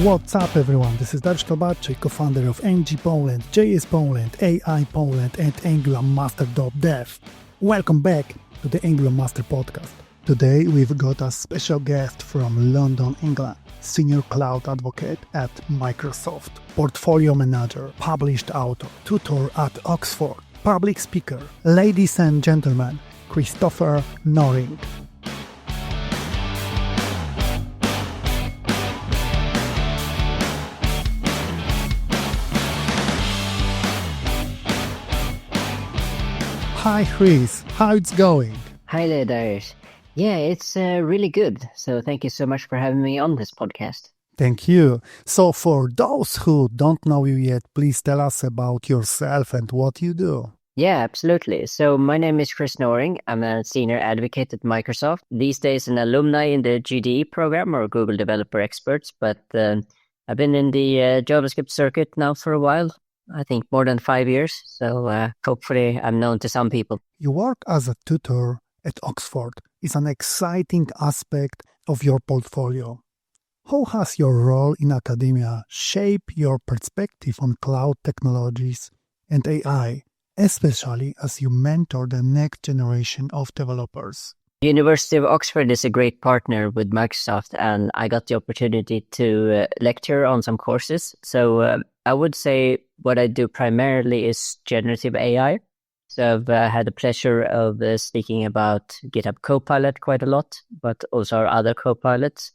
What's up everyone, this is Dariusz Tobaczyk, co-founder of NG Poland, JS Poland, AI Poland and AngularMaster.dev. Welcome back to the Angular Master podcast. Today we've got a special guest from London, England, senior cloud advocate at Microsoft, portfolio manager, published author, tutor at Oxford, public speaker, ladies and gentlemen, Christoffer Noring. Hi Chris, how it's going? Hi there, Darius. Yeah, it's really good. So thank you so much for having me on this podcast. Thank you. So for those who don't know you yet, please tell us about yourself and what you do. Yeah, absolutely. So my name is Chris Noring. I'm a senior advocate at Microsoft. These days an alumni in the GDE program or Google Developer Experts, but I've been in the JavaScript circuit now for a while. I think more than 5 years. So hopefully I'm known to some people. You work as a tutor at Oxford. It's an exciting aspect of your portfolio. How has your role in academia shaped your perspective on cloud technologies and AI, especially as you mentor the next generation of developers? The University of Oxford is a great partner with Microsoft, and I got the opportunity to lecture on some courses. So I would say what I do primarily is generative AI. So I've had the pleasure of speaking about GitHub Copilot quite a lot, but also our other copilots.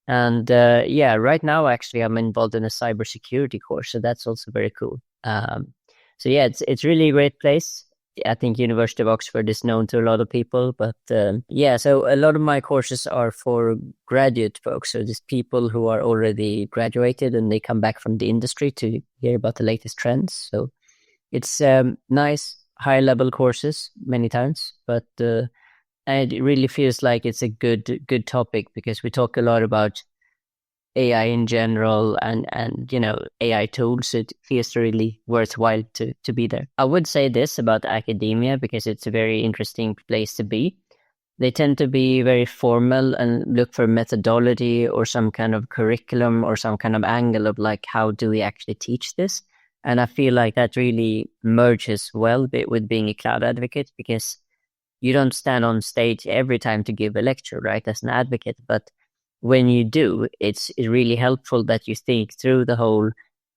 And right now, actually, I'm involved in a cybersecurity course, so that's also very cool. It's really a great place. I think University of Oxford is known to a lot of people, but so a lot of my courses are for graduate folks. So just people who are already graduated and they come back from the industry to hear about the latest trends. So it's nice, high-level courses many times, but it really feels like it's a good topic because we talk a lot about AI in general and AI tools. It feels really worthwhile to be there. I would say this about academia because it's a very interesting place to be. They tend to be very formal and look for methodology or some kind of curriculum or some kind of angle of like, how do we actually teach this? And I feel like that really merges well with being a cloud advocate because you don't stand on stage every time to give a lecture, right, as an advocate, but when you do, it's really helpful that you think through the whole,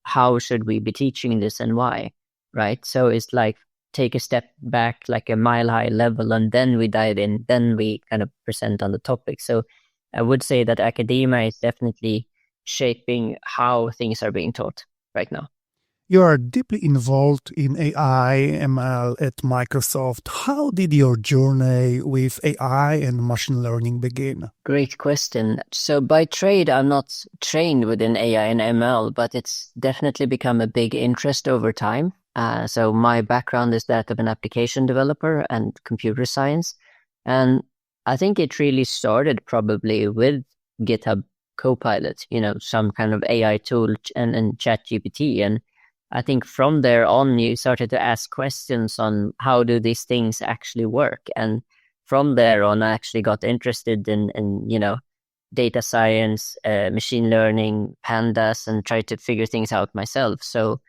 how should we be teaching this and why, right? So it's like take a step back, like a mile high level, and then we dive in, then we kind of present on the topic. So I would say that academia is definitely shaping how things are being taught right now. You are deeply involved in AI, ML at Microsoft. How did your journey with AI and machine learning begin? Great question. So by trade, I'm not trained within AI and ML, but it's definitely become a big interest over time. So my background is that of an application developer and computer science. And I think it really started probably with GitHub Copilot, some kind of AI tool and ChatGPT. And I think from there on, you started to ask questions on how do these things actually work. And from there on, I actually got interested in data science, machine learning, pandas, and tried to figure things out myself. So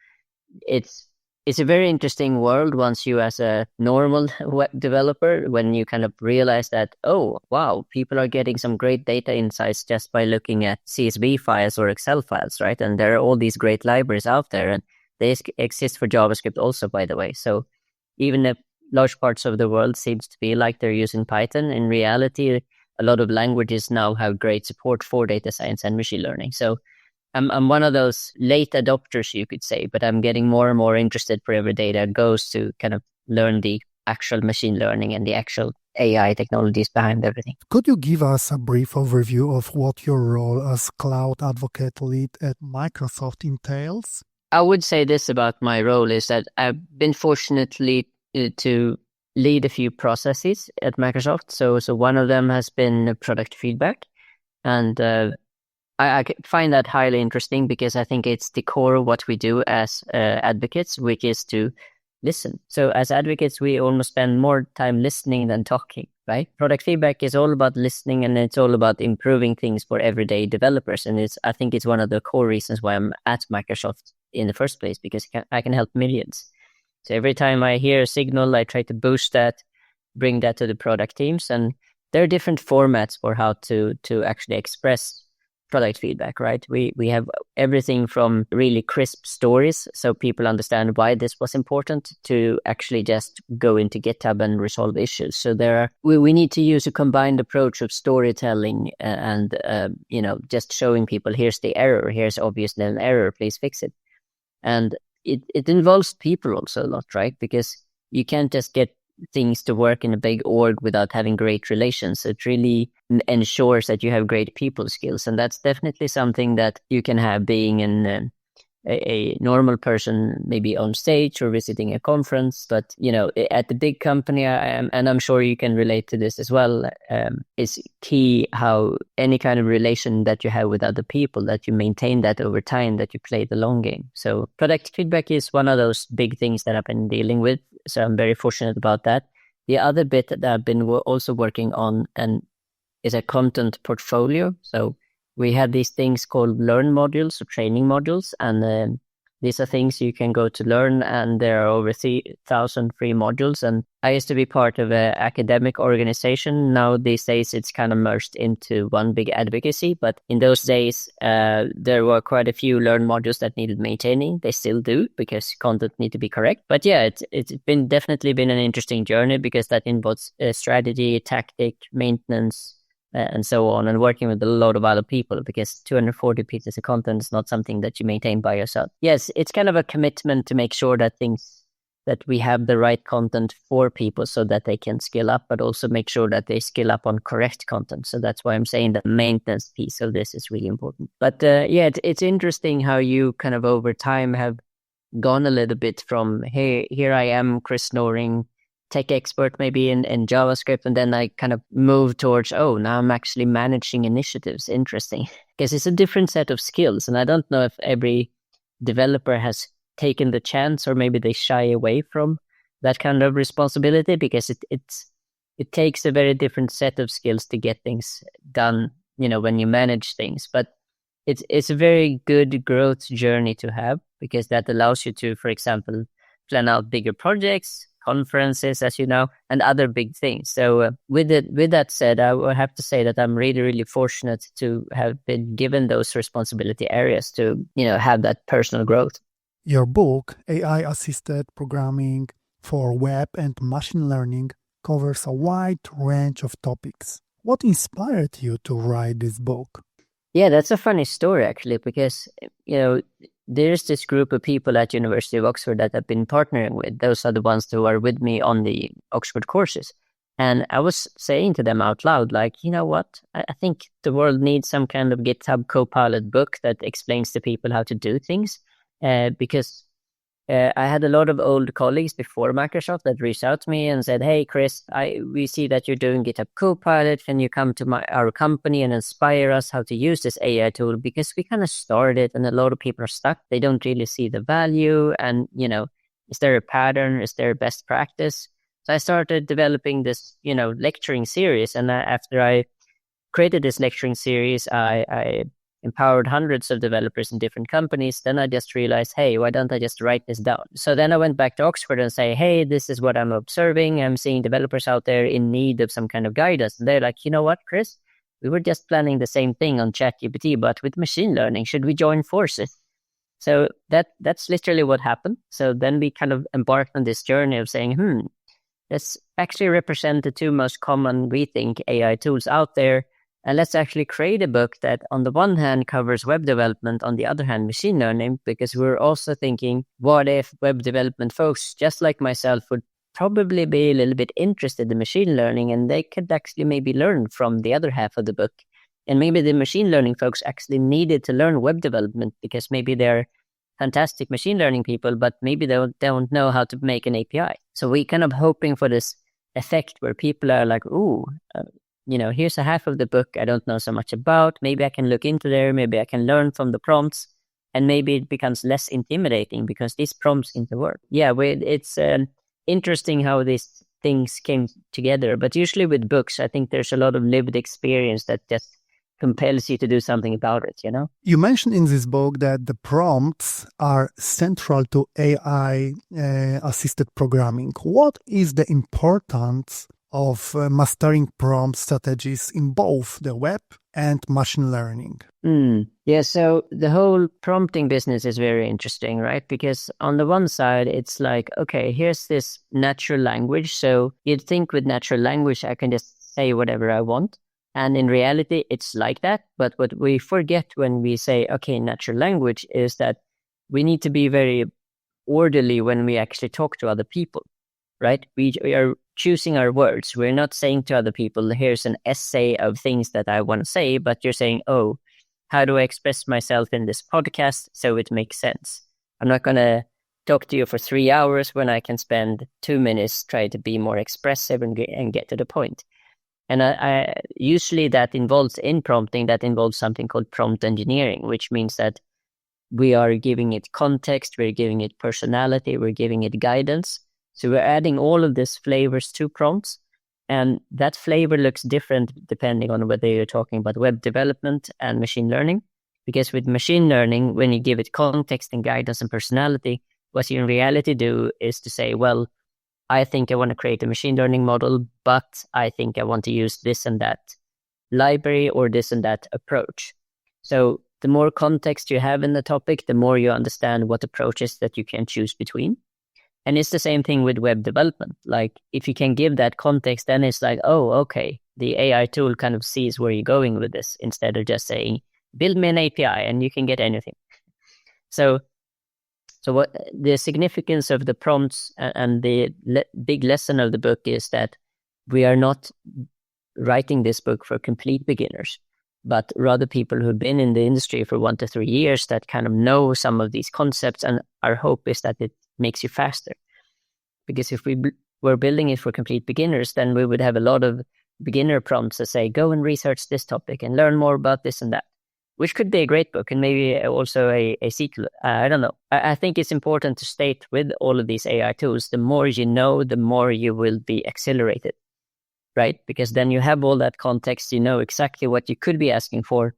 it's a very interesting world once you, as a normal web developer, when you kind of realize that, oh, wow, people are getting some great data insights just by looking at CSV files or Excel files, right? And there are all these great libraries out there. And they exist for JavaScript also, by the way. So even if large parts of the world seems to be like they're using Python, in reality, a lot of languages now have great support for data science and machine learning. So I'm one of those late adopters, you could say, but I'm getting more and more interested for every day that goes to kind of learn the actual machine learning and the actual AI technologies behind everything. Could you give us a brief overview of what your role as cloud advocate lead at Microsoft entails? I would say this about my role is that I've been fortunately to lead a few processes at Microsoft. So one of them has been product feedback. And I find that highly interesting because I think it's the core of what we do as advocates, which is to listen. So as advocates, we almost spend more time listening than talking, right? Product feedback is all about listening, and it's all about improving things for everyday developers. And I think it's one of the core reasons why I'm at Microsoft in the first place, because I can help millions. So every time I hear a signal, I try to boost that, bring that to the product teams. And there are different formats for how to actually express product feedback, right? We have everything from really crisp stories, so people understand why this was important, to actually just go into GitHub and resolve issues. So we need to use a combined approach of storytelling and just showing people, here's the error, here's obviously an error, please fix it. And it involves people also a lot, right? Because you can't just get things to work in a big org without having great relations. It really ensures that you have great people skills. And that's definitely something that you can have being a normal person, maybe on stage or visiting a conference. But, at the big company, and I'm sure you can relate to this as well, is key how any kind of relation that you have with other people, that you maintain that over time, that you play the long game. So product feedback is one of those big things that I've been dealing with. So I'm very fortunate about that. The other bit that I've been also working on is a content portfolio. So we have these things called learn modules or training modules, and these are things you can go to learn, and there are over 3,000 free modules. And I used to be part of an academic organization. Now these days it's kind of merged into one big advocacy, but in those days there were quite a few learn modules that needed maintaining. They still do, because content need to be correct. But yeah, it's definitely been an interesting journey, because that involves strategy, tactic, maintenance, and so on, and working with a lot of other people, because 240 pieces of content is not something that you maintain by yourself. Yes, it's kind of a commitment to make sure that we have the right content for people so that they can skill up, but also make sure that they skill up on correct content. So that's why I'm saying the maintenance piece of this is really important. But it's interesting how you kind of over time have gone a little bit from, hey, here I am, Chris Noring, tech expert maybe in JavaScript, and then I kind of moved towards, now I'm actually managing initiatives. Interesting, because it's a different set of skills, and I don't know if every developer has taken the chance, or maybe they shy away from that kind of responsibility, because it takes a very different set of skills to get things done, when you manage things. But it's a very good growth journey to have, because that allows you to, for example, plan out bigger projects, conferences, as you know, and other big things. So with that said, I would have to say that I'm really, really fortunate to have been given those responsibility areas to, have that personal growth. Your book, AI-Assisted Programming for Web and Machine Learning, covers a wide range of topics. What inspired you to write this book? Yeah, that's a funny story, actually, because, there's this group of people at University of Oxford that I've been partnering with. Those are the ones who are with me on the Oxford courses. And I was saying to them out loud, like, you know what? I think the world needs some kind of GitHub Copilot book that explains to people how to do things. Because I had a lot of old colleagues before Microsoft that reached out to me and said, hey, Chris, we see that you're doing GitHub Copilot. Can you come to our company and inspire us how to use this AI tool? Because we kind of started and a lot of people are stuck. They don't really see the value. And, is there a pattern? Is there a best practice? So I started developing this, lecturing series. And after I created this lecturing series, I empowered hundreds of developers in different companies. Then I just realized, hey, why don't I just write this down? So then I went back to Oxford and say, hey, this is what I'm observing. I'm seeing developers out there in need of some kind of guidance. And they're like, you know what, Chris? We were just planning the same thing on ChatGPT, but with machine learning. Should we join forces? So that's literally what happened. So then we kind of embarked on this journey of saying, let's actually represent the two most common, we think, AI tools out there. And let's actually create a book that on the one hand covers web development, on the other hand, machine learning, because we're also thinking, what if web development folks, just like myself, would probably be a little bit interested in machine learning, and they could actually maybe learn from the other half of the book. And maybe the machine learning folks actually needed to learn web development because maybe they're fantastic machine learning people, but maybe they don't know how to make an API. So we kind of hoping for this effect where people are like, here's a half of the book I don't know so much about. Maybe I can look into there. Maybe I can learn from the prompts, and maybe it becomes less intimidating because these prompts seem to work. Yeah, it's interesting how these things came together. But usually with books, I think there's a lot of lived experience that just compels you to do something about it, you know? You mentioned in this book that the prompts are central to AI assisted programming. What is the importance of mastering prompt strategies in both the web and machine learning? Yeah, so the whole prompting business is very interesting, right? Because on the one side, it's like, okay, here's this natural language. So you'd think with natural language, I can just say whatever I want. And in reality, it's like that. But what we forget when we say, okay, natural language, is that we need to be very orderly when we actually talk to other people, right? We are choosing our words. We're not saying to other people, here's an essay of things that I want to say, but you're saying, oh, how do I express myself in this podcast so it makes sense? I'm not going to talk to you for 3 hours when I can spend 2 minutes trying to be more expressive and get to the point. And I usually that involves in prompting, that involves something called prompt engineering, which means that we are giving it context, we're giving it personality, we're giving it guidance. So we're adding all of these flavors to prompts. And that flavor looks different depending on whether you're talking about web development and machine learning. Because with machine learning, when you give it context and guidance and personality, what you in reality do is to say, well, I think I want to create a machine learning model, but I think I want to use this and that library or this and that approach. So the more context you have in the topic, the more you understand what approaches that you can choose between. And it's the same thing with web development. Like if you can give that context, then it's like, oh, okay, the AI tool kind of sees where you're going with this instead of just saying, build me an API and you can get anything. So what the significance of the prompts and the big lesson of the book is that we are not writing this book for complete beginners, but rather people who've been in the industry for 1 to 3 years that kind of know some of these concepts. And our hope is that it makes you faster. Because if we were building it for complete beginners, then we would have a lot of beginner prompts that say, go and research this topic and learn more about this and that, which could be a great book and maybe also a sequel. I don't know. I think it's important to state with all of these AI tools, the more you know, the more you will be accelerated, right? Because then you have all that context, you know exactly what you could be asking for.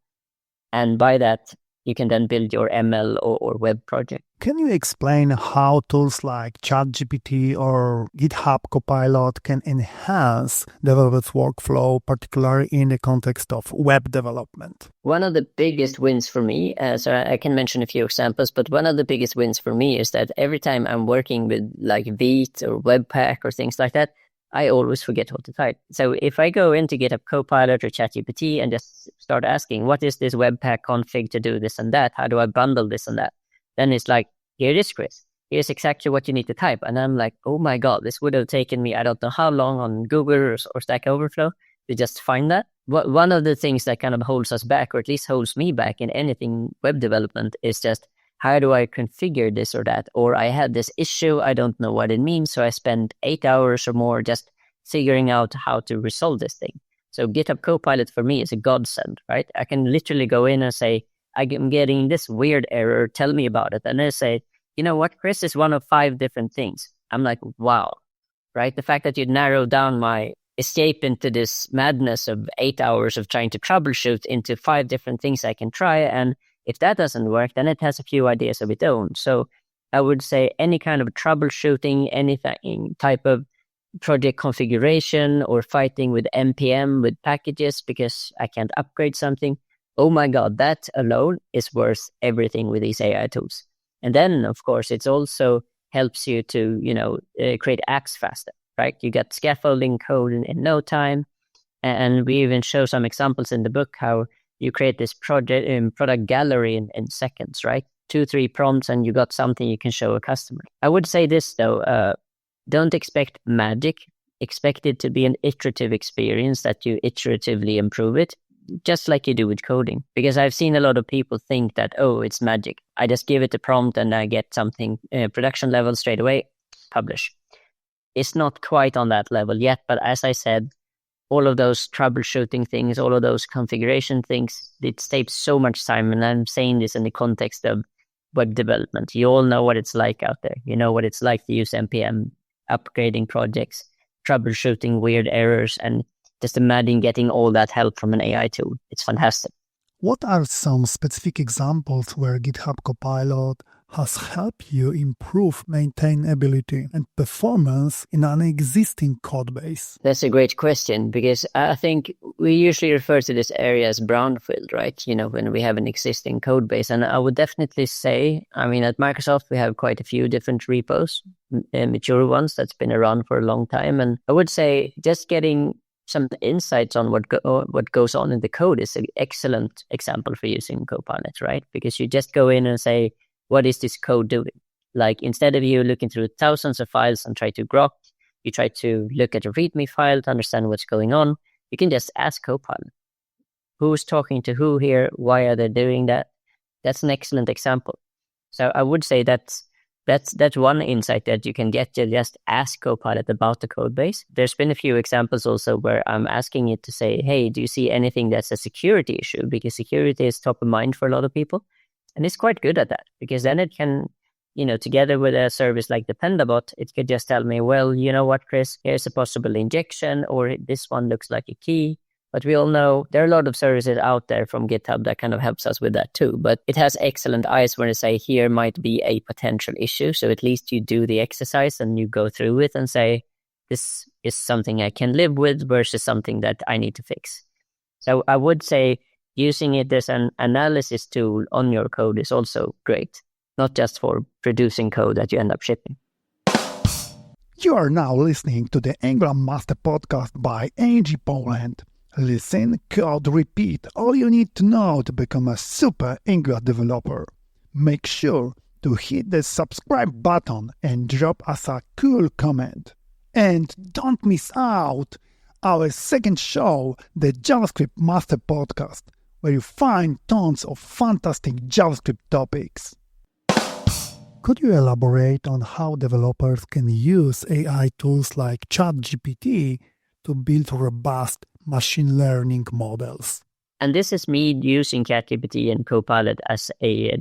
And by that, you can then build your ML or web project. Can you explain how tools like ChatGPT or GitHub Copilot can enhance developers' workflow, particularly in the context of web development? One of the biggest wins for me, so I can mention a few examples, but one of the biggest wins for me is that every time I'm working with like Vite or Webpack or things like that, I always forget what to type. So if I go into GitHub Copilot or ChatGPT and just start asking, what is this Webpack config to do this and that? How do I bundle this and that? Then it's like, here it is, Chris. Here's exactly what you need to type. And I'm like, oh my God, this would have taken me, I don't know how long on Google or Stack Overflow to just find that. One of the things that kind of holds us back, or at least holds me back in anything web development, is just how do I configure this or that? Or I had this issue, I don't know what it means, so I spend 8 hours or more just figuring out how to resolve this thing. So GitHub Copilot for me is a godsend, right? I can literally go in and say, I'm getting this weird error, tell me about it. And they say, you know what, Chris, is one of 5 different things. I'm like, wow, right? The fact that you narrowed down my escape into this madness of 8 hours of trying to troubleshoot into 5 different things I can try. And if that doesn't work, then it has a few ideas of its own. So I would say any kind of troubleshooting, anything type of project configuration or fighting with NPM, with packages because I can't upgrade something. Oh my God, that alone is worth everything with these AI tools. And then, of course, it also helps you to, create apps faster, right? You get scaffolding code in no time. And we even show some examples in the book how you create this product gallery in seconds, right? 2-3 prompts and you got something you can show a customer. I would say this though, don't expect magic. Expect it to be an iterative experience that you iteratively improve it, just like you do with coding. Because I've seen a lot of people think that, oh, it's magic. I just give it a prompt and I get something production level straight away, publish. It's not quite on that level yet, but as I said, all of those troubleshooting things, all of those configuration things, it saves so much time. And I'm saying this in the context of web development. You all know what it's like out there. You know what it's like to use NPM, upgrading projects, troubleshooting weird errors, and just imagine getting all that help from an AI tool. It's fantastic. What are some specific examples where GitHub Copilot has helped you improve maintainability and performance in an existing code base? That's a great question, because I think we usually refer to this area as brownfield, right? When we have an existing code base. And I would definitely say, at Microsoft, we have quite a few different repos, mature ones that's been around for a long time. And I would say just getting some insights on what goes on in the code is an excellent example for using Copilot, right? Because you just go in and say, what is this code doing? Like, instead of you looking through thousands of files and try to grok, you try to look at a README file to understand what's going on. You can just ask Copilot, who's talking to who here? Why are they doing that? That's an excellent example. So I would say that's one insight that you can get to just ask Copilot about the code base. There's been a few examples also where I'm asking it to say, hey, do you see anything that's a security issue? Because security is top of mind for a lot of people. And it's quite good at that, because then it can, together with a service like Dependabot, it could just tell me, well, you know what, Chris, here's a possible injection, or this one looks like a key. But we all know there are a lot of services out there from GitHub that kind of helps us with that too. But it has excellent eyes when it say, here might be a potential issue. So at least you do the exercise and you go through it and say, this is something I can live with versus something that I need to fix. So I would say using it as an analysis tool on your code is also great, not just for producing code that you end up shipping. You are now listening to the Angular Master Podcast by AG Poland. Listen, code, repeat, all you need to know to become a super Angular developer. Make sure to hit the subscribe button and drop us a cool comment. And don't miss out our second show, the JavaScript Master Podcast, where you find tons of fantastic JavaScript topics. Could you elaborate on how developers can use AI tools like ChatGPT to build robust machine learning models? And this is me using ChatGPT and Copilot as a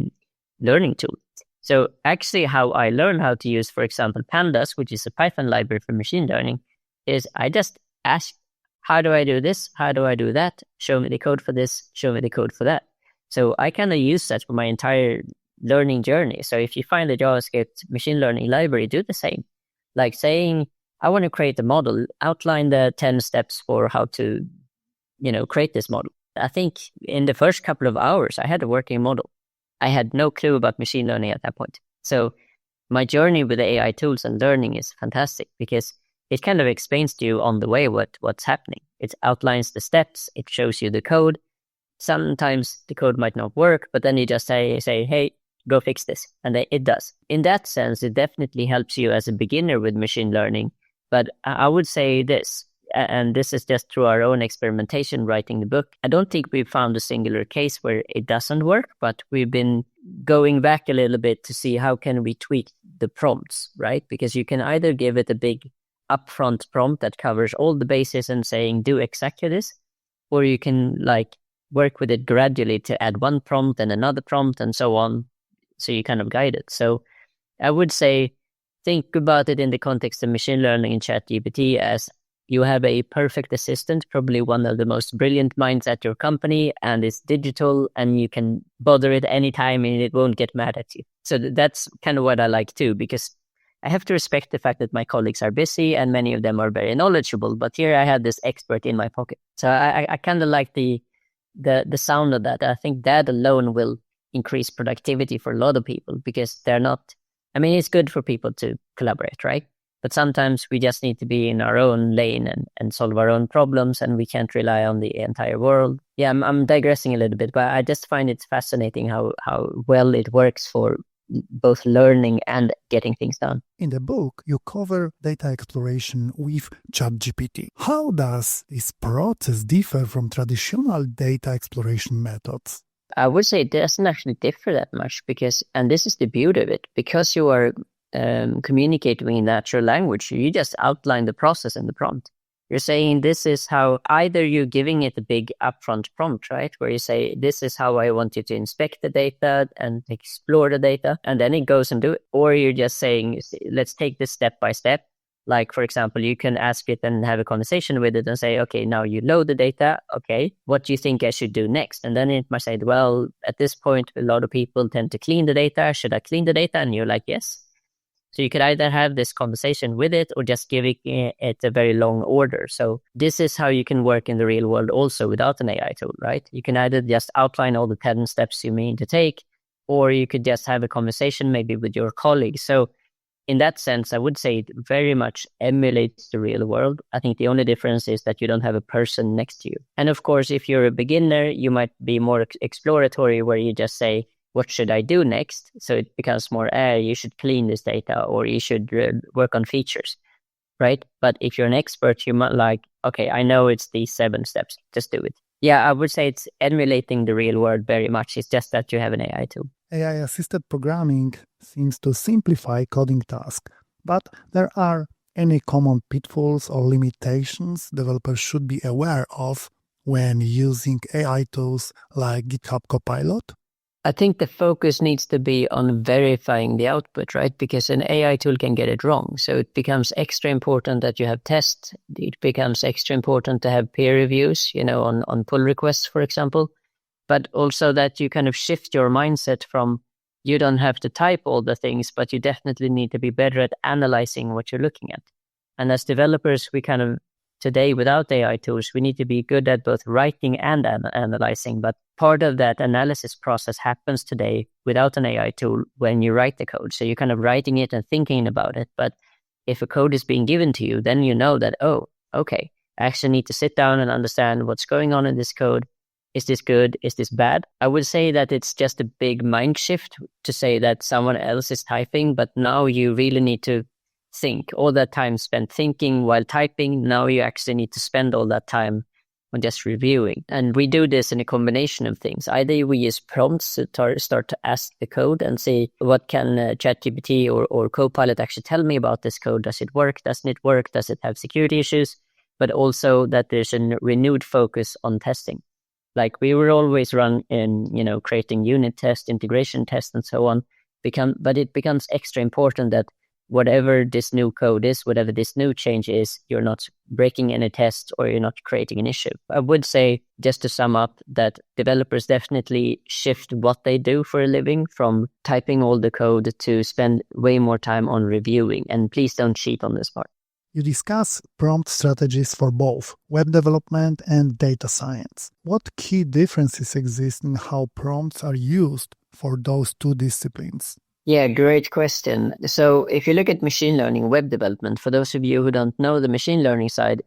learning tool. So actually how I learn how to use, for example, Pandas, which is a Python library for machine learning, is I just ask, how do I do this? How do I do that? Show me the code for this. Show me the code for that. So I kind of use that for my entire learning journey. So if you find a JavaScript machine learning library, do the same. Like saying, I want to create a model, outline the 10 steps for how to, create this model. I think in the first couple of hours, I had a working model. I had no clue about machine learning at that point. So my journey with the AI tools and learning is fantastic, because it kind of explains to you on the way what's happening. It outlines the steps. It shows you the code. Sometimes the code might not work, but then you just say, hey, go fix this. And it does. In that sense, it definitely helps you as a beginner with machine learning. But I would say this, and this is just through our own experimentation writing the book. I don't think we've found a singular case where it doesn't work, but we've been going back a little bit to see how can we tweak the prompts, right? Because you can either give it a big upfront prompt that covers all the bases and saying, do exactly this, or you can work with it gradually to add one prompt and another prompt and so on. So you kind of guide it. So I would say, think about it in the context of machine learning in ChatGPT as you have a perfect assistant, probably one of the most brilliant minds at your company, and it's digital and you can bother it anytime and it won't get mad at you. So that's kind of what I like too, because I have to respect the fact that my colleagues are busy and many of them are very knowledgeable, but here I had this expert in my pocket. So I kind of like the sound of that. I think that alone will increase productivity for a lot of people, because they're not, it's good for people to collaborate, right? But sometimes we just need to be in our own lane and solve our own problems, and we can't rely on the entire world. Yeah, I'm digressing a little bit, but I just find it fascinating how well it works for both learning and getting things done. In the book, you cover data exploration with ChatGPT. How does this process differ from traditional data exploration methods? I would say it doesn't actually differ that much, and this is the beauty of it, because you are communicating in natural language, you just outline the process in the prompt. You're saying this is how, either you're giving it a big upfront prompt, right? Where you say, this is how I want you to inspect the data and explore the data, and then it goes and do it. Or you're just saying, let's take this step by step. Like, for example, you can ask it and have a conversation with it and say, okay, now you load the data. Okay, what do you think I should do next? And then it might say, well, at this point, a lot of people tend to clean the data. Should I clean the data? And you're like, yes. So you could either have this conversation with it or just giving it a very long order. So this is how you can work in the real world also without an AI tool, right? You can either just outline all the 10 steps you mean to take, or you could just have a conversation maybe with your colleagues. So in that sense, I would say it very much emulates the real world. I think the only difference is that you don't have a person next to you. And of course, if you're a beginner, you might be more exploratory, where you just say, what should I do next? So it becomes more, you should clean this data, or you should work on features, right? But if you're an expert, you might like, okay, I know it's these 7 steps, just do it. Yeah, I would say it's emulating the real world very much. It's just that you have an AI tool. AI-assisted programming seems to simplify coding tasks, but there are any common pitfalls or limitations developers should be aware of when using AI tools like GitHub Copilot? I think the focus needs to be on verifying the output, right? Because an AI tool can get it wrong. So it becomes extra important that you have tests. It becomes extra important to have peer reviews, on pull requests, for example. But also that you kind of shift your mindset from, you don't have to type all the things, but you definitely need to be better at analyzing what you're looking at. And as developers, we kind of, today without AI tools, we need to be good at both writing and analyzing. But part of that analysis process happens today without an AI tool when you write the code. So you're kind of writing it and thinking about it. But if a code is being given to you, then you know that, oh, okay, I actually need to sit down and understand what's going on in this code. Is this good? Is this bad? I would say that it's just a big mind shift to say that someone else is typing, but now you really need to think. All that time spent thinking while typing, now you actually need to spend all that time on just reviewing. And we do this in a combination of things. Either we use prompts to start to ask the code and say, what can ChatGPT or Copilot actually tell me about this code? Does it work? Doesn't it work? Does it have security issues? But also that there's a renewed focus on testing. Like we were always run in, creating unit tests, integration tests, and so on. But it becomes extra important that whatever this new code is, whatever this new change is, you're not breaking any tests or you're not creating an issue. I would say, just to sum up, that developers definitely shift what they do for a living from typing all the code to spend way more time on reviewing. And please don't cheat on this part. You discuss prompt strategies for both web development and data science. What key differences exist in how prompts are used for those two disciplines? Yeah, great question. So if you look at machine learning web development, for those of you who don't know the machine learning side,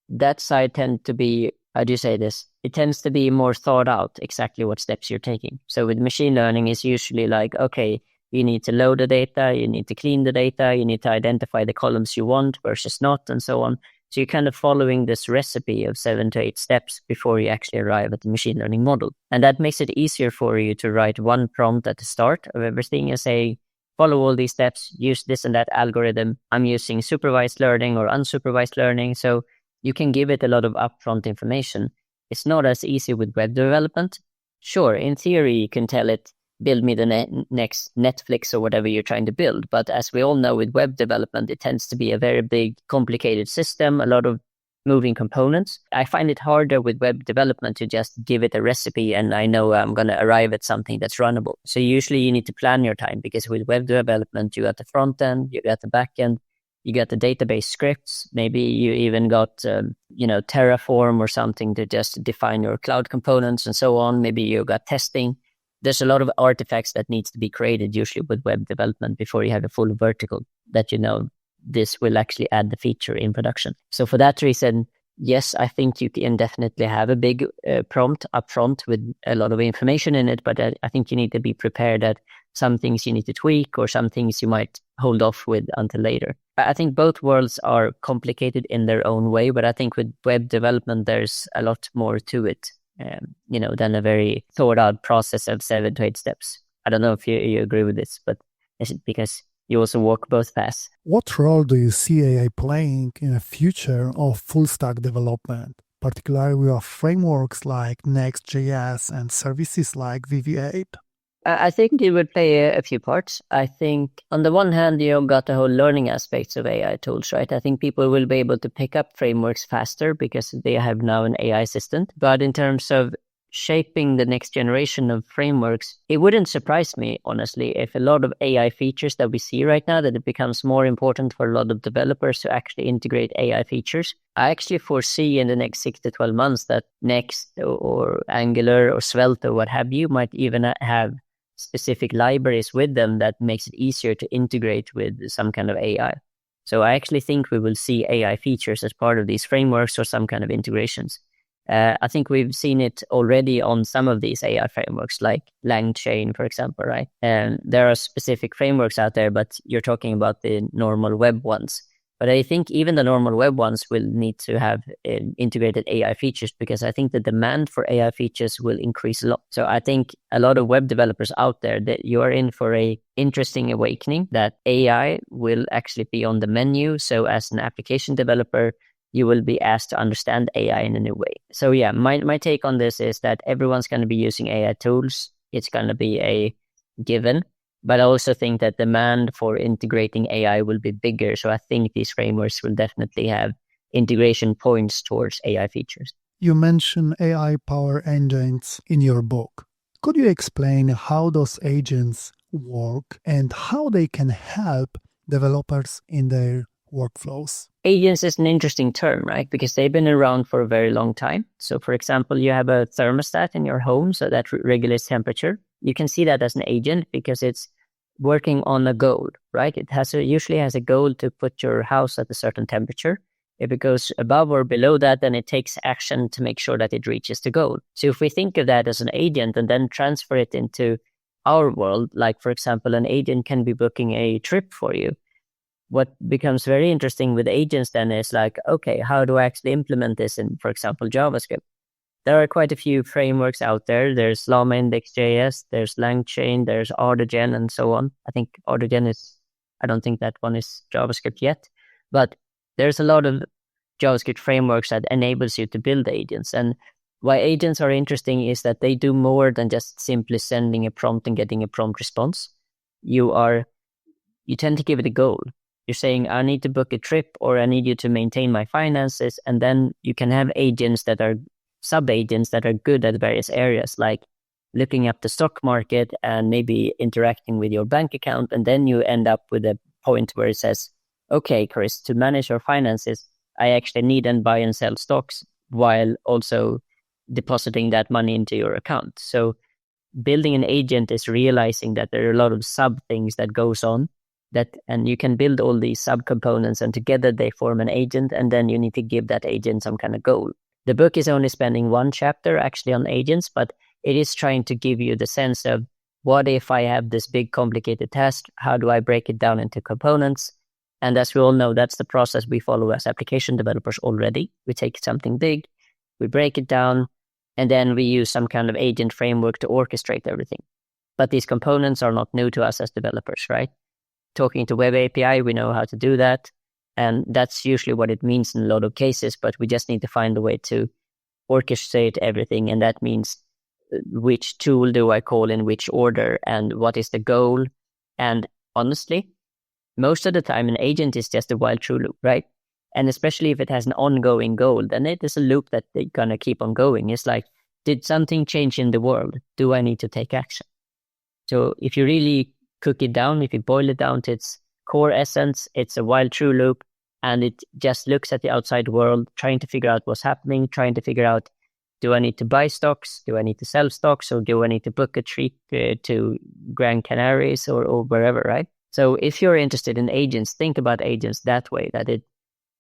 that side tends to be, how do you say this? It tends to be more thought out exactly what steps you're taking. So with machine learning, it's usually like, okay, you need to load the data, you need to clean the data, you need to identify the columns you want versus not, and so on. So you're kind of following this recipe of 7 to 8 steps before you actually arrive at the machine learning model. And that makes it easier for you to write one prompt at the start of everything and say, follow all these steps, use this and that algorithm. I'm using supervised learning or unsupervised learning. So you can give it a lot of upfront information. It's not as easy with web development. Sure, in theory, you can tell it, build me the next Netflix or whatever you're trying to build. But as we all know with web development, it tends to be a very big, complicated system, a lot of moving components. I find it harder with web development to just give it a recipe and I know I'm going to arrive at something that's runnable. So usually you need to plan your time, because with web development, you got the front end, you got the back end, you got the database scripts. Maybe you even got, Terraform or something to just define your cloud components and so on. Maybe you got testing. There's a lot of artifacts that needs to be created usually with web development before you have a full vertical that this will actually add the feature in production. So for that reason, yes, I think you can definitely have a big prompt up front with a lot of information in it, but I think you need to be prepared that some things you need to tweak or some things you might hold off with until later. I think both worlds are complicated in their own way, but I think with web development, there's a lot more to it. Than a very thought out process of 7 to 8 steps. I don't know if you agree with this, but is it because you also walk both paths? What role do you see AI playing in the future of full stack development, particularly with frameworks like Next.js and services like VV8? I think it would play a few parts. I think on the one hand, you got the whole learning aspects of AI tools, right? I think people will be able to pick up frameworks faster because they have now an AI assistant. But in terms of shaping the next generation of frameworks, it wouldn't surprise me, honestly, if a lot of AI features that we see right now, that it becomes more important for a lot of developers to actually integrate AI features. I actually foresee in the next 6 to 12 months that Next or Angular or Svelte or what have you might even have specific libraries with them that makes it easier to integrate with some kind of AI. So I actually think we will see AI features as part of these frameworks or some kind of integrations. I think we've seen it already on some of these AI frameworks, like LangChain, for example, right? And there are specific frameworks out there, but you're talking about the normal web ones. But I think even the normal web ones will need to have integrated AI features, because I think the demand for AI features will increase a lot. So I think a lot of web developers out there, that you are in for a interesting awakening that AI will actually be on the menu. So as an application developer, you will be asked to understand AI in a new way. So yeah, my take on this is that everyone's going to be using AI tools. It's going to be a given. But I also think that demand for integrating AI will be bigger. So I think these frameworks will definitely have integration points towards AI features. You mention AI power engines in your book. Could you explain how those agents work and how they can help developers in their workflows? Agents is an interesting term, right? Because they've been around for a very long time. So for example, you have a thermostat in your home, so that regulates temperature. You can see that as an agent because it's working on a goal, right? It usually has a goal to put your house at a certain temperature. If it goes above or below that, then it takes action to make sure that it reaches the goal. So if we think of that as an agent and then transfer it into our world, like for example, an agent can be booking a trip for you. What becomes very interesting with agents then is like, okay, how do I actually implement this in, for example, JavaScript? There are quite a few frameworks out there. There's Llama Index.js, there's LangChain, there's Ardogen, and so on. I think Ardogen I don't think that one is JavaScript yet, but there's a lot of JavaScript frameworks that enables you to build agents. And why agents are interesting is that they do more than just simply sending a prompt and getting a prompt response. You tend to give it a goal. You're saying, I need to book a trip, or I need you to maintain my finances. And then you can have agents that are sub-agents that are good at various areas, like looking up the stock market and maybe interacting with your bank account. And then you end up with a point where it says, okay, Chris, to manage your finances, I actually need and buy and sell stocks while also depositing that money into your account. So building an agent is realizing that there are a lot of sub things that goes on, and you can build all these subcomponents, and together they form an agent, and then you need to give that agent some kind of goal. The book is only spending one chapter actually on agents, but it is trying to give you the sense of, what if I have this big complicated task? How do I break it down into components? And as we all know, that's the process we follow as application developers already. We take something big, we break it down, and then we use some kind of agent framework to orchestrate everything. But these components are not new to us as developers, right? Talking to Web API, we know how to do that. And that's usually what it means in a lot of cases, but we just need to find a way to orchestrate everything. And that means which tool do I call in which order, and what is the goal? And honestly, most of the time, an agent is just a while true loop, right? And especially if it has an ongoing goal, then it is a loop that they're going to keep on going. It's like, did something change in the world? Do I need to take action? So if you really cook it down, if you boil it down to its core essence, it's a while true loop, and it just looks at the outside world, trying to figure out what's happening, trying to figure out, do I need to buy stocks? Do I need to sell stocks? Or do I need to book a trip to Gran Canaries or wherever, right? So if you're interested in agents, think about agents that way, that it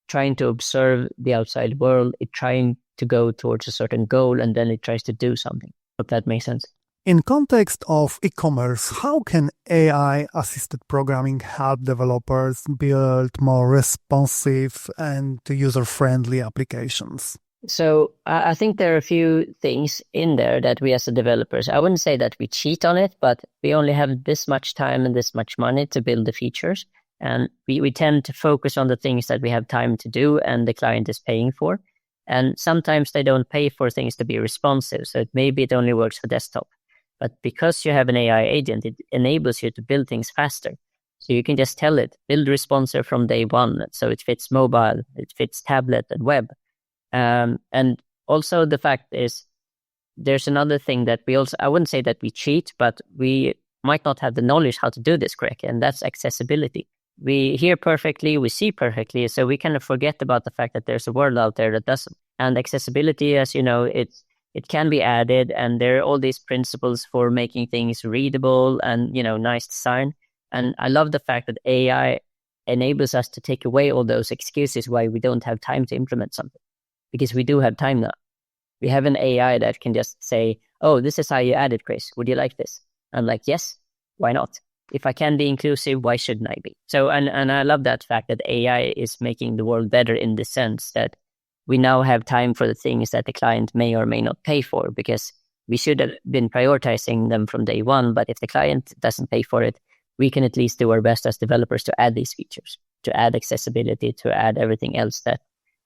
trying to observe the outside world, it trying to go towards a certain goal, and then it tries to do something. Hope that makes sense. In context of e-commerce, how can AI-assisted programming help developers build more responsive and user-friendly applications? So I think there are a few things in there that we as developers, I wouldn't say that we cheat on it, but we only have this much time and this much money to build the features. And we tend to focus on the things that we have time to do and the client is paying for. And sometimes they don't pay for things to be responsive. So maybe it only works for desktop. But because you have an AI agent, it enables you to build things faster. So you can just tell it, build responsive from day one. So it fits mobile, it fits tablet and web. And also the fact is, there's another thing that I wouldn't say that we cheat, but we might not have the knowledge how to do this correctly, and that's accessibility. We hear perfectly, we see perfectly, so we kind of forget about the fact that there's a world out there that doesn't. And accessibility, as you know, it can be added, and there are all these principles for making things readable and, nice design. And I love the fact that AI enables us to take away all those excuses why we don't have time to implement something, because we do have time now. We have an AI that can just say, oh, this is how you add it, Chris. Would you like this? I'm like, yes, why not? If I can be inclusive, why shouldn't I be? So, and I love that fact that AI is making the world better in the sense that we now have time for the things that the client may or may not pay for, because we should have been prioritizing them from day one. But if the client doesn't pay for it, we can at least do our best as developers to add these features, to add accessibility, to add everything else that,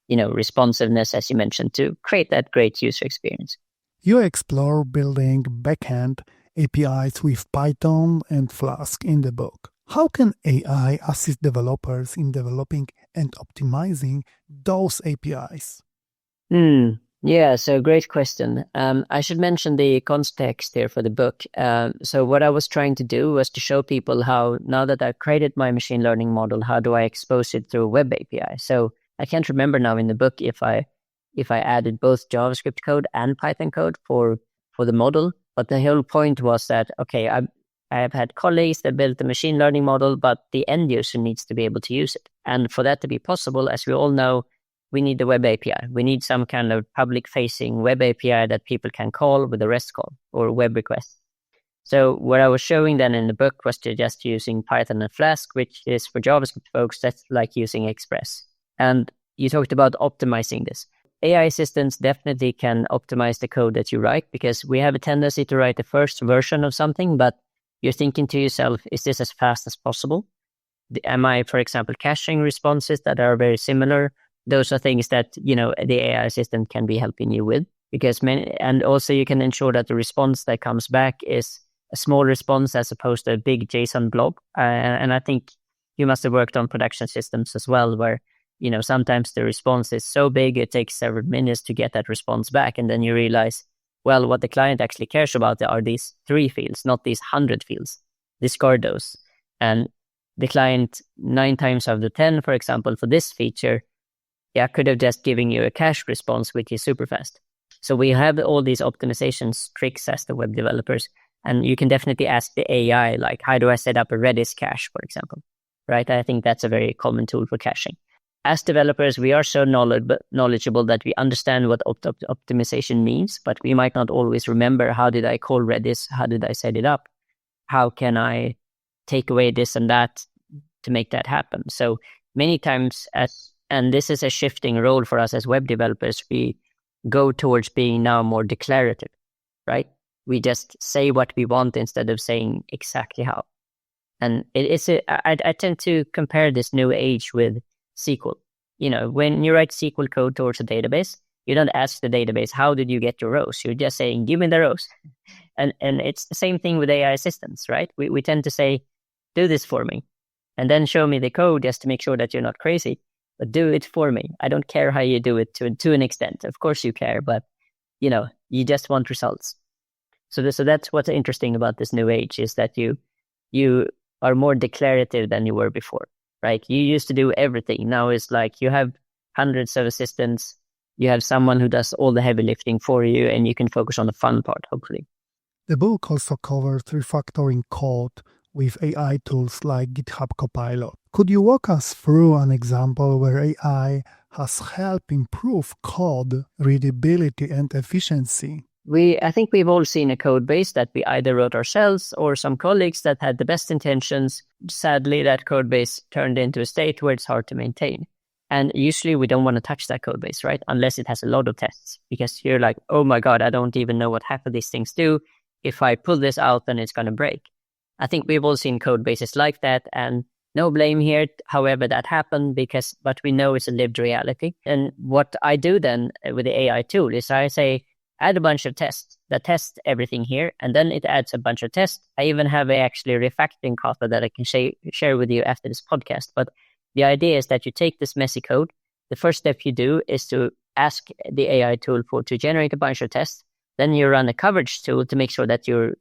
responsiveness, as you mentioned, to create that great user experience. You explore building backend APIs with Python and Flask in the book. How can AI assist developers in developing and optimizing those APIs? Yeah, so great question. I should mention the context here for the book. So what I was trying to do was to show people how, now that I've created my machine learning model, how do I expose it through a web API? So I can't remember now in the book if I added both JavaScript code and Python code for the model. But the whole point was that, okay, I have had colleagues that built the machine learning model, but the end user needs to be able to use it. And for that to be possible, as we all know, we need the web API. We need some kind of public-facing web API that people can call with a REST call or web request. So what I was showing then in the book was to just using Python and Flask, which is for JavaScript folks, that's like using Express. And you talked about optimizing this. AI assistants definitely can optimize the code that you write, because we have a tendency to write the first version of something, but you're thinking to yourself, is this as fast as possible? Am I, for example, caching responses that are very similar? Those are things that, the AI assistant can be helping you with, and also you can ensure that the response that comes back is a small response as opposed to a big JSON blob. And I think you must have worked on production systems as well, where sometimes the response is so big, it takes several minutes to get that response back. And then you realize, well, what the client actually cares about are these 3 fields, not these 100 fields. Discard those. And the client, 9 times out of 10, for example, for this feature, could have just given you a cached response, which is super fast. So we have all these optimization tricks as the web developers. And you can definitely ask the AI, like, how do I set up a Redis cache, for example? Right? I think that's a very common tool for caching. As developers, we are so knowledgeable that we understand what optimization means, but we might not always remember, how did I call Redis? How did I set it up? How can I take away this and that to make that happen? So many times, and this is a shifting role for us as web developers, we go towards being now more declarative, right? We just say what we want instead of saying exactly how. And I tend to compare this new age with SQL. When you write SQL code towards a database, you don't ask the database, how did you get your rows? You're just saying, give me the rows. And it's the same thing with AI assistants, right? We tend to say, do this for me, and then show me the code just to make sure that you're not crazy, but do it for me. I don't care how you do it to an extent. Of course you care, but you just want results. So that's what's interesting about this new age, is that you are more declarative than you were before. Right? You used to do everything. Now it's like you have hundreds of assistants. You have someone who does all the heavy lifting for you, and you can focus on the fun part, hopefully. The book also covers refactoring code with AI tools like GitHub Copilot. Could you walk us through an example where AI has helped improve code readability and efficiency? I think we've all seen a code base that we either wrote ourselves or some colleagues that had the best intentions. Sadly, that code base turned into a state where it's hard to maintain. And usually we don't want to touch that code base, right? Unless it has a lot of tests, because you're like, oh my God, I don't even know what half of these things do. If I pull this out, then it's going to break. I think we've all seen code bases like that, and no blame here, however that happened, but we know it's a lived reality. And what I do then with the AI tool is I say, add a bunch of tests that test everything here, and then it adds a bunch of tests. I even have actually a refactoring kata that I can share with you after this podcast. But the idea is that you take this messy code. The first step you do is to ask the AI tool to generate a bunch of tests. Then you run a coverage tool to make sure that you're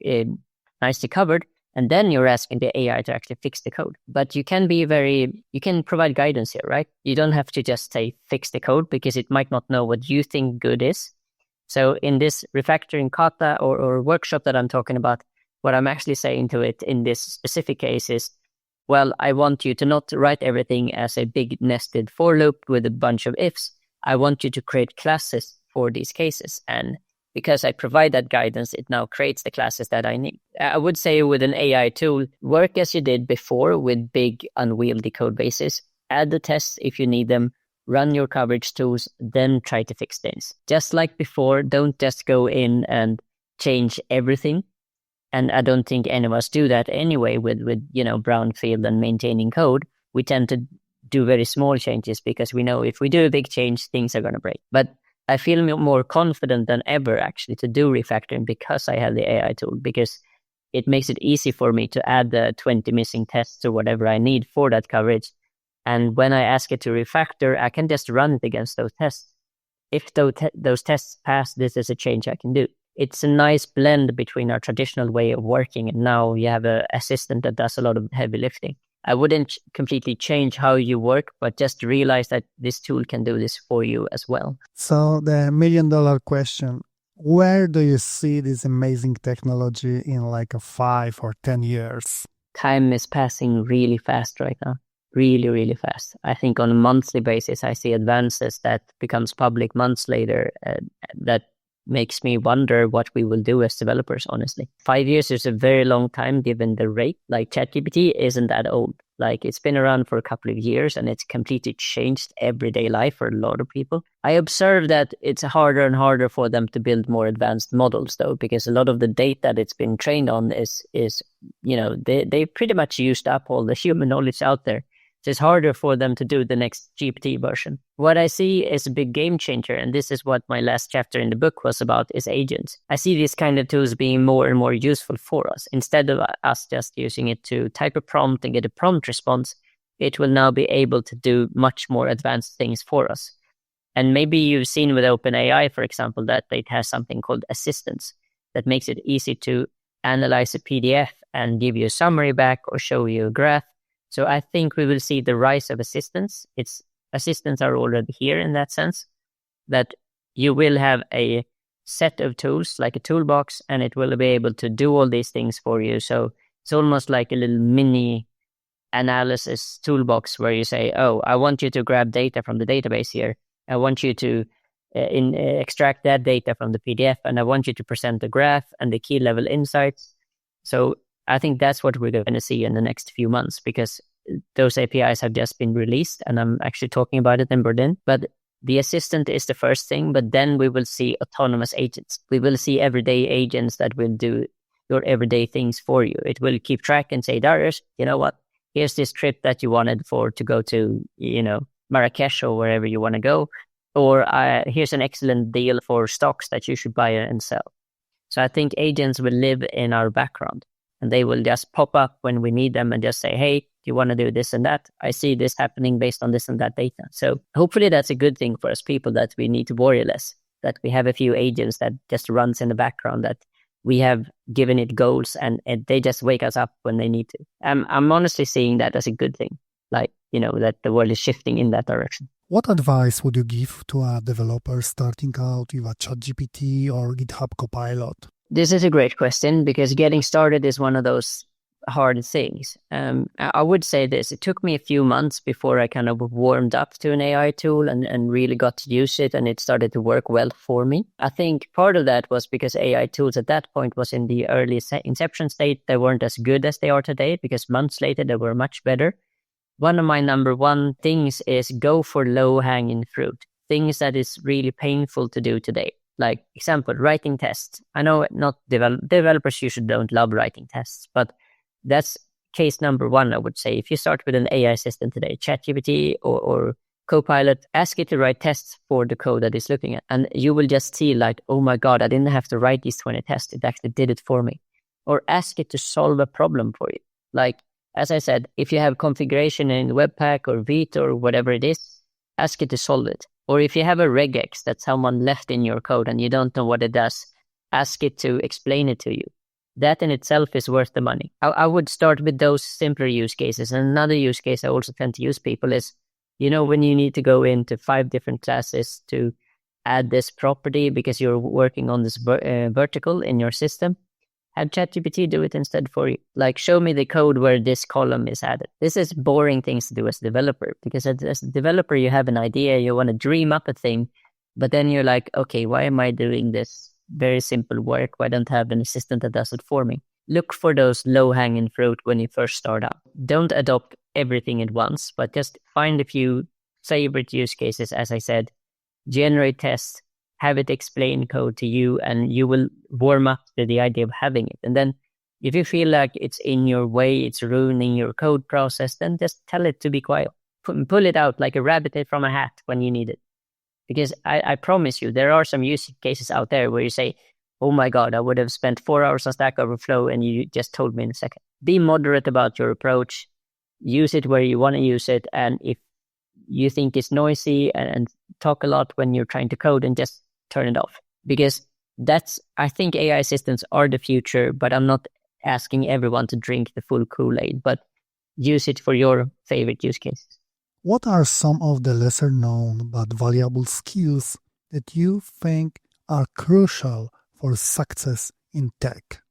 nicely covered. And then you're asking the AI to actually fix the code. But you can provide guidance here, right? You don't have to just say fix the code because it might not know what you think good is. So in this refactoring kata or workshop that I'm talking about, what I'm actually saying to it in this specific case is, well, I want you to not write everything as a big nested for loop with a bunch of ifs. I want you to create classes for these cases. And because I provide that guidance, it now creates the classes that I need. I would say with an AI tool, work as you did before with big unwieldy code bases. Add the tests if you need them, run your coverage tools, then try to fix things. Just like before, don't just go in and change everything. And I don't think any of us do that anyway with brownfield and maintaining code. We tend to do very small changes because we know if we do a big change, things are going to break. But I feel more confident than ever actually to do refactoring because I have the AI tool, because it makes it easy for me to add the 20 missing tests or whatever I need for that coverage. And when I ask it to refactor, I can just run it against those tests. If those tests pass, this is a change I can do. It's a nice blend between our traditional way of working and now you have an assistant that does a lot of heavy lifting. I wouldn't completely change how you work, but just realize that this tool can do this for you as well. So the $1 million question, where do you see this amazing technology in like 5 or 10 years? Time is passing really fast right now. Really, really fast. I think on a monthly basis, I see advances that becomes public months later that makes me wonder what we will do as developers, honestly. 5 years is a very long time given the rate. Like ChatGPT isn't that old. Like it's been around for a couple of years and it's completely changed everyday life for a lot of people. I observe that it's harder and harder for them to build more advanced models though, because a lot of the data that it's been trained on is they pretty much used up all the human knowledge out there. So it's harder for them to do the next GPT version. What I see is a big game changer, and this is what my last chapter in the book was about, is agents. I see these kind of tools being more and more useful for us. Instead of us just using it to type a prompt and get a prompt response, it will now be able to do much more advanced things for us. And maybe you've seen with OpenAI, for example, that it has something called assistance that makes it easy to analyze a PDF and give you a summary back or show you a graph. So I think we will see the rise of assistants. Assistants are already here in that sense, that you will have a set of tools like a toolbox and it will be able to do all these things for you. So it's almost like a little mini analysis toolbox where you say, oh, I want you to grab data from the database here. I want you to extract that data from the PDF and I want you to present the graph and the key level insights. So I think that's what we're going to see in the next few months because those APIs have just been released and I'm actually talking about it in Berlin. But the assistant is the first thing, but then we will see autonomous agents. We will see everyday agents that will do your everyday things for you. It will keep track and say, Darius, you know what? Here's this trip that you wanted to go to, Marrakesh or wherever you want to go. Or here's an excellent deal for stocks that you should buy and sell. So I think agents will live in our background. And they will just pop up when we need them and just say, hey, do you want to do this and that? I see this happening based on this and that data. So hopefully that's a good thing for us people, that we need to worry less, that we have a few agents that just runs in the background, that we have given it goals and they just wake us up when they need to. I'm honestly seeing that as a good thing, that the world is shifting in that direction. What advice would you give to a developer starting out with a ChatGPT or GitHub Copilot? This is a great question because getting started is one of those hard things. I would say this, it took me a few months before I kind of warmed up to an AI tool and really got to use it and it started to work well for me. I think part of that was because AI tools at that point was in the early inception state. They weren't as good as they are today because months later they were much better. One of my number one things is go for low-hanging fruit, things that is really painful to do today. Like example, writing tests. I know not developers usually don't love writing tests, but that's case number one, I would say. If you start with an AI assistant today, ChatGPT or Copilot, ask it to write tests for the code that it's looking at. And you will just see like, oh my God, I didn't have to write these 20 tests. It actually did it for me. Or ask it to solve a problem for you. Like, as I said, if you have configuration in Webpack or Vite or whatever it is, ask it to solve it. Or if you have a regex that someone left in your code and you don't know what it does, ask it to explain it to you. That in itself is worth the money. I would start with those simpler use cases. And another use case I also tend to use people is, when you need to go into 5 different classes to add this property because you're working on this vertical in your system, have ChatGPT do it instead for you. Like, show me the code where this column is added. This is boring things to do as a developer, because as a developer, you have an idea, you want to dream up a thing, but then you're like, okay, why am I doing this very simple work? Why don't I have an assistant that does it for me? Look for those low-hanging fruit when you first start out. Don't adopt everything at once, but just find a few favorite use cases, as I said, generate tests, have it explain code to you, and you will warm up to the idea of having it. And then if you feel like it's in your way, it's ruining your code process, then just tell it to be quiet. Pull it out like a rabbit from a hat when you need it. Because I promise you, there are some use cases out there where you say, oh my God, I would have spent 4 hours on Stack Overflow and you just told me in a second. Be moderate about your approach. Use it where you want to use it. And if you think it's noisy and talk a lot when you're trying to code, and just turn it off. Because I think AI assistants are the future, but I'm not asking everyone to drink the full Kool-Aid, but use it for your favorite use cases. What are some of the lesser known but valuable skills that you think are crucial for success in tech?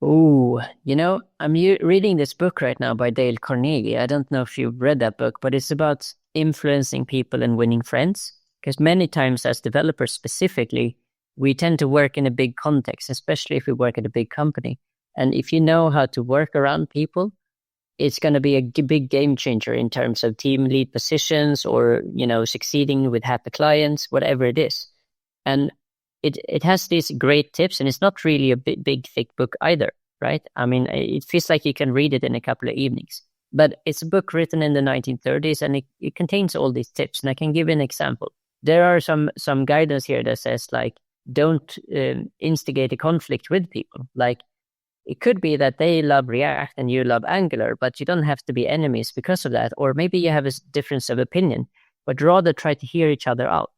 Oh, I'm reading this book right now by Dale Carnegie. I don't know if you've read that book, but it's about influencing people and winning friends. Because many times as developers specifically, we tend to work in a big context, especially if we work at a big company. And if you know how to work around people, it's going to be a big game changer in terms of team lead positions or, succeeding with happy clients, whatever it is. And it has these great tips, and it's not really a big, thick book either, right? I mean, it feels like you can read it in a couple of evenings. But it's a book written in the 1930s, and it contains all these tips. And I can give you an example. There are some guidance here that says, like, don't instigate a conflict with people. Like, it could be that they love React and you love Angular, but you don't have to be enemies because of that. Or maybe you have a difference of opinion, but rather try to hear each other out.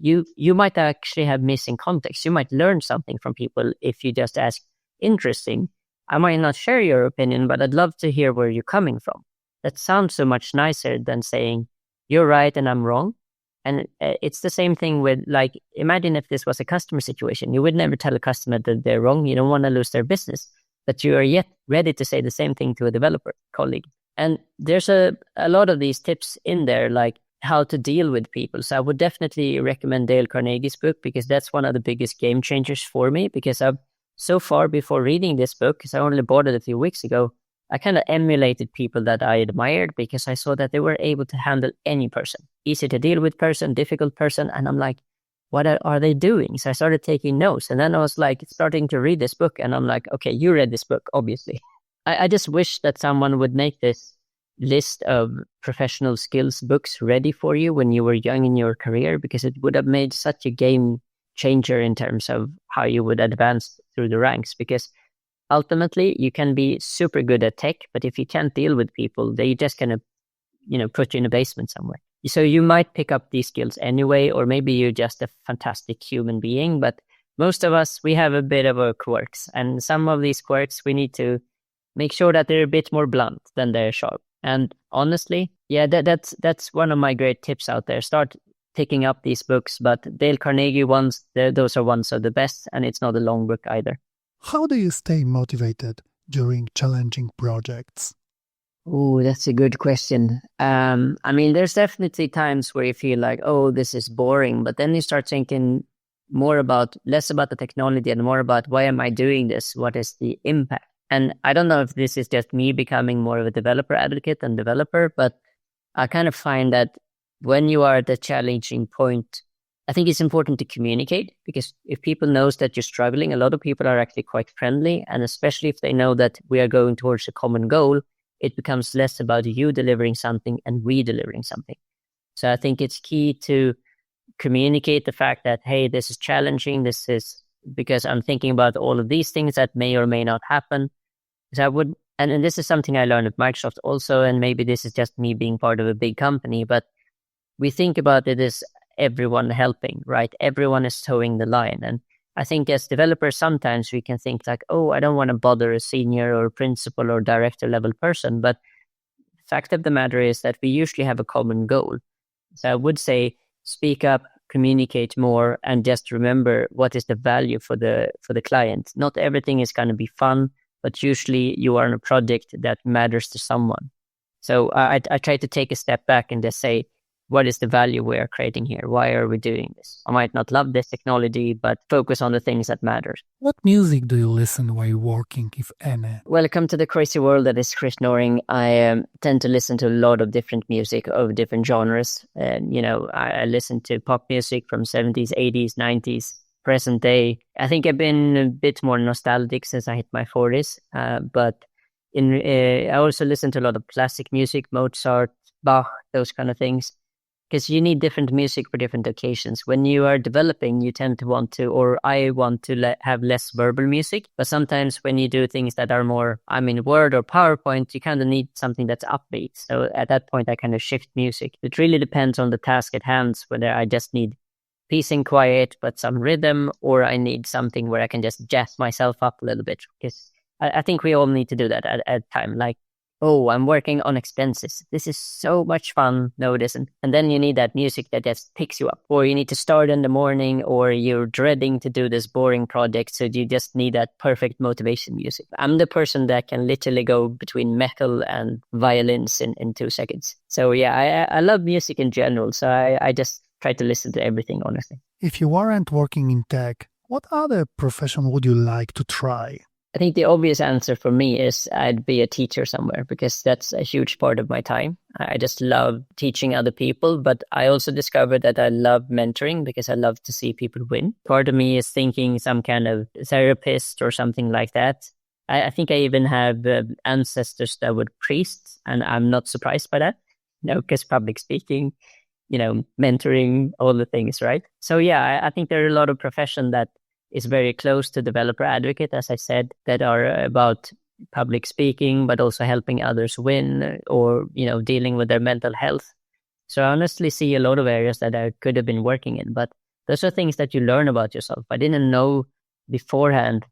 You might actually have missing context. You might learn something from people if you just ask, interesting. I might not share your opinion, but I'd love to hear where you're coming from. That sounds so much nicer than saying, you're right and I'm wrong. And it's the same thing with, like, imagine if this was a customer situation. You would never tell a customer that they're wrong. You don't want to lose their business, but you are yet ready to say the same thing to a developer colleague. And there's a lot of these tips in there, like how to deal with people. So I would definitely recommend Dale Carnegie's book, because that's one of the biggest game changers for me. Because I've so far, before reading this book, because I only bought it a few weeks ago, I kind of emulated people that I admired, because I saw that they were able to handle any person. Easy to deal with person, difficult person. And I'm like, what are they doing? So I started taking notes. And then I was like starting to read this book. And I'm like, okay, you read this book, obviously. I just wish that someone would make this list of professional skills books ready for you when you were young in your career, because it would have made such a game changer in terms of how you would advance through the ranks. Because ultimately, you can be super good at tech, but if you can't deal with people, they're just going to, put you in a basement somewhere. So you might pick up these skills anyway, or maybe you're just a fantastic human being. But most of us, we have a bit of our quirks. And some of these quirks, we need to make sure that they're a bit more blunt than they're sharp. And honestly, yeah, that's one of my great tips out there. Start picking up these books, but Dale Carnegie ones, those are ones of the best, and it's not a long book either. How do you stay motivated during challenging projects? Oh, that's a good question. I mean, there's definitely times where you feel like, oh, this is boring, but then you start thinking less about the technology and more about, why am I doing this? What is the impact? And I don't know if this is just me becoming more of a developer advocate than developer, but I kind of find that when you are at the challenging point, I think it's important to communicate, because if people knows that you're struggling, a lot of people are actually quite friendly. And especially if they know that we are going towards a common goal, it becomes less about you delivering something and we delivering something. So I think it's key to communicate the fact that, hey, this is challenging. This is because I'm thinking about all of these things that may or may not happen. So I would, and this is something I learned at Microsoft also, and maybe this is just me being part of a big company, but we think about it as everyone helping, right? Everyone is towing the line. And I think as developers, sometimes we can think like, oh, I don't want to bother a senior or principal or director level person. But the fact of the matter is that we usually have a common goal. So I would say speak up, communicate more, and just remember what is the value for the client. Not everything is going to be fun, but usually you are on a project that matters to someone. So I try to take a step back and just say, what is the value we are creating here? Why are we doing this? I might not love this technology, but focus on the things that matter. What music do you listen while working, if any? Welcome to the crazy world that is Chris Noring. I tend to listen to a lot of different music of different genres. And, I listen to pop music from 70s, 80s, 90s, present day. I think I've been a bit more nostalgic since I hit my 40s. But I also listen to a lot of classic music, Mozart, Bach, those kind of things. Because you need different music for different occasions. When you are developing, you tend to want to, or I want to have less verbal music. But sometimes when you do things that are more, Word or PowerPoint, you kind of need something that's upbeat. So at that point, I kind of shift music. It really depends on the task at hand, whether I just need peace and quiet, but some rhythm, or I need something where I can just jazz myself up a little bit. Because I think we all need to do that at time. Like, oh, I'm working on expenses. This is so much fun. No, it isn't. And then you need that music that just picks you up. Or you need to start in the morning, or you're dreading to do this boring project. So you just need that perfect motivation music. I'm the person that can literally go between metal and violins in 2 seconds. So yeah, I love music in general. So I just try to listen to everything, honestly. If you aren't working in tech, what other profession would you like to try? I think the obvious answer for me is I'd be a teacher somewhere, because that's a huge part of my time. I just love teaching other people, but I also discovered that I love mentoring because I love to see people win. Part of me is thinking some kind of therapist or something like that. I think I even have ancestors that were priests, and I'm not surprised by that, because public speaking, mentoring, all the things, right? So yeah, I think there are a lot of professions that is very close to developer advocate, as I said, that are about public speaking, but also helping others win, or, dealing with their mental health. So I honestly see a lot of areas that I could have been working in, but those are things that you learn about yourself. I didn't know beforehand,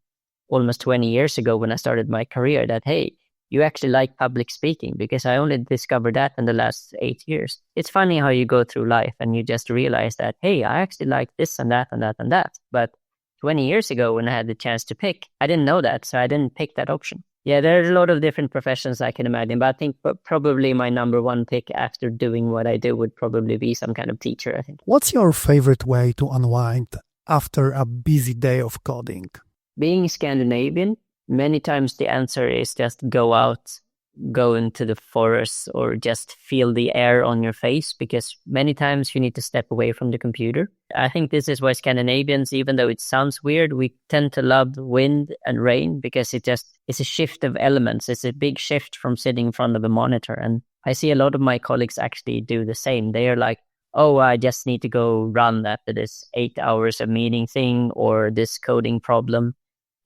almost 20 years ago when I started my career, that, hey, you actually like public speaking, because I only discovered that in the last 8 years. It's funny how you go through life and you just realize that, hey, I actually like this and that and that and that. But 20 years ago, when I had the chance to pick, I didn't know that, so I didn't pick that option. Yeah, there's a lot of different professions I can imagine, but I think probably my number one pick after doing what I do would probably be some kind of teacher, I think. What's your favorite way to unwind after a busy day of coding? Being Scandinavian, many times the answer is just go out, go into the forest, or just feel the air on your face, because many times you need to step away from the computer. I think this is why Scandinavians, even though it sounds weird, we tend to love wind and rain, because it's a shift of elements. It's a big shift from sitting in front of a monitor. And I see a lot of my colleagues actually do the same. They are like, oh, I just need to go run after this 8 hours of meeting thing or this coding problem.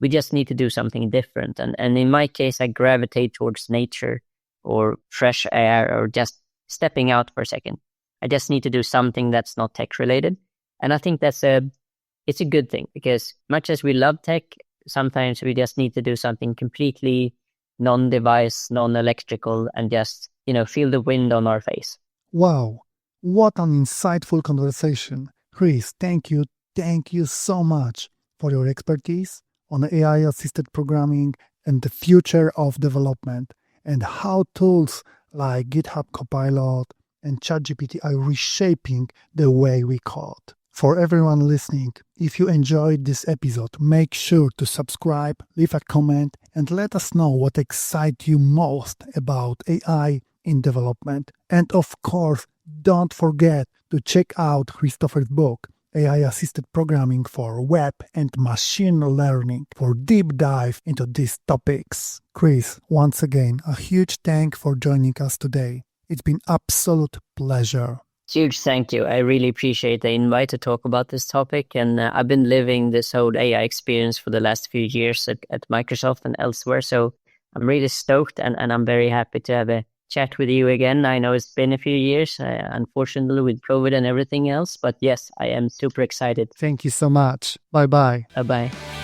We just need to do something different. And in my case, I gravitate towards nature or fresh air or just stepping out for a second. I just need to do something that's not tech related. And I think it's a good thing, because much as we love tech, sometimes we just need to do something completely non-device, non-electrical, and just, feel the wind on our face. Wow, what an insightful conversation. Chris, thank you so much for your expertise on AI-assisted programming and the future of development, and how tools like GitHub Copilot and ChatGPT are reshaping the way we code. For everyone listening, if you enjoyed this episode, make sure to subscribe, leave a comment, and let us know what excites you most about AI in development. And of course, don't forget to check out Christoffer's book, AI-assisted programming for web and machine learning, for deep dive into these topics. Chris, once again, a huge thank for joining us today. It's been absolute pleasure. Huge thank you. I really appreciate the invite to talk about this topic. And I've been living this whole AI experience for the last few years at Microsoft and elsewhere. So I'm really stoked and I'm very happy to have a chat with you again. I know it's been a few years, unfortunately, with COVID and everything else. But yes, I am super excited. Thank you so much. Bye-bye. Bye-bye.